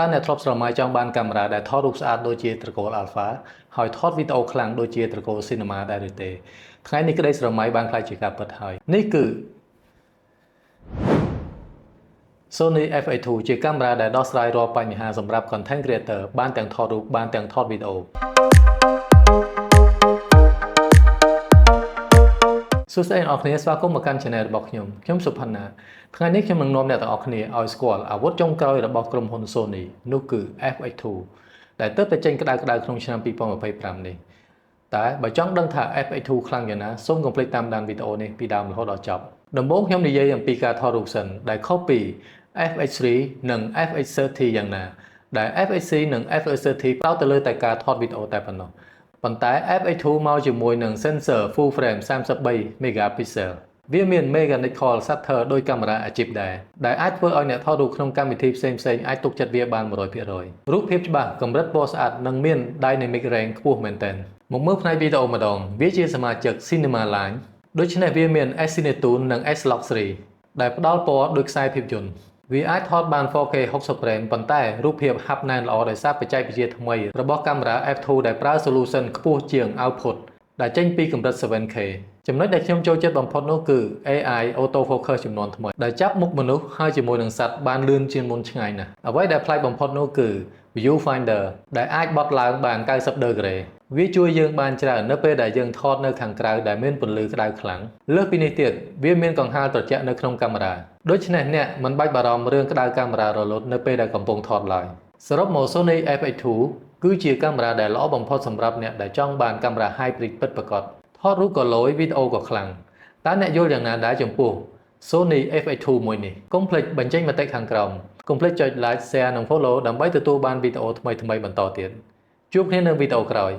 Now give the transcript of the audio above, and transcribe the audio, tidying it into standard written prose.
តើអ្នកធ្លាប់ស្រមៃចង់បានកាមេរ៉ាដែលថតរូបស្អាតដូចជាត្រកូល Alpha ហើយថតវីដេអូខ្លាំងដូចជាត្រកូល Cinema ដែរឬទេថ្ងៃនេះក្តីស្រមៃបានក្លាយជាការពិតហើយនេះគឺ Sony FA2 ជាកាមេរ៉ាដែលដោះស្រាយរាល់បញ្ហាសម្រាប់ Content Creator បានទាំងថតរូបបានទាំងថតវីដេអូសួស្តីអ្នកនរគ្នាស្វាគមន៍មកកាន់ Channel របស់ខ្ញុំសុផាន់ណាថ្ងៃនេះខ្ញុំនឹងនាំអ្នកទាំងអស់គ្នាឲ្យស្គាល់អាវុធចុងក្រោយរបស់ក្រុមហ៊ុន Sony នោះគឺ FA2 ដែលទើបតែចេញក្តៅៗក្នុងឆ្នាំ2025នេះតែបើចង់ដឹងថា FA2 ខ្លាំងយ៉ាងណាសូមកុំភ្លេចតាមដានវីដេអូនេះពីដើមរហូតដល់ចប់ដំបូងខ្ញុំនិយាយអំពីការថតរូបសិនដែលខុសពី FH3 និង FH30 យ៉ាងណាដែល FH3 និង FH30 ផ្ដោតទៅលើតែការថតវីដេអូតែប៉ុណ្ណោះប៉ុន្តែ FH2 មកជាមួយនឹង sensor full frame 33 megapixel វាមាន mechanical shutter ដោយកាមេរ៉ាអាជីពដែរដែលអាចធ្វើឲ្យអ្នកថតរូបក្នុងកម្មវិធីផ្សេងៗអាចទុកចិត្តវាបាន 100% រូបភាពច្បាស់កម្រិតពណ៌ស្អាតនិងមាន dynamic range ខ្ពស់មែនទែនមកមើលផ្នែកវីដេអូម្ដងវាជាសមាជិក Cinema Line ដូច្នេះវាមាន S-Cinetune និង S-Log 3ដែលផ្ដល់ពណ៌ដូចខ្សែភាពយន្តវាអាចថតបាន 4K 60 frame ប៉ុន្តែរូបភាពហាប់ណែនល្អដោយសារបច្ចេកវិទ្យាថ្មីរបស់កាមេរ៉ា F2 ដែលប្រើ solution ខ្ពស់ជាង output ដែលចេញពីកម្រិត 7K ចំណុចដែលខ្ញុំចូលចិត្តបំផុតនោះគឺ AI autofocus ចំនួនថ្មីដែលចាប់មុខមនុស្សហើយជាមួយនឹងសត្វបានលឿនជាងមុនឆ្ងាយណាស់អ្វីដែលប្លែកបំផុតនោះគឺ Viewfinder ដែលអាចបត់ឡើងបាន90ដឺក្រេវាជួយយើងបានច្រើននៅពេលដែលយើងថតនៅខាងក្រៅដែលមានពន្លឺក្តៅខ្លាំងលើសពីនេះទៀតវាមានកង្ហារត្រជាក់នៅក្នុងកាមេរ៉ាដូច្នេះអ្នកមិនបាច់បារម្ភរឿងក្តៅកាមេរ៉ារលត់នៅពេលដែលកំពុងថតឡើយសរុបមក Sony FA2 គឺជាកាមេរ៉ាដែលល្អបំផុតសម្រាប់អ្នកដែលចង់បានកាមេរ៉ា hybrid ពិតប្រាកដថតរូបក៏លយវីដេអូក៏ខ្លាំងតើអ្នកយល់យ៉ាងណាដែរចំពោះ Sony FA2 មួយនេះកុំភ្លេចបញ្ចេញមតិខាងក្រោមកុំភ្លេចចុច like share និង follow ដើម្បីទទួលបានវីដេអូថ្មីៗបន្តទៀតជួបគ្នានៅវីដេអូក្រោយ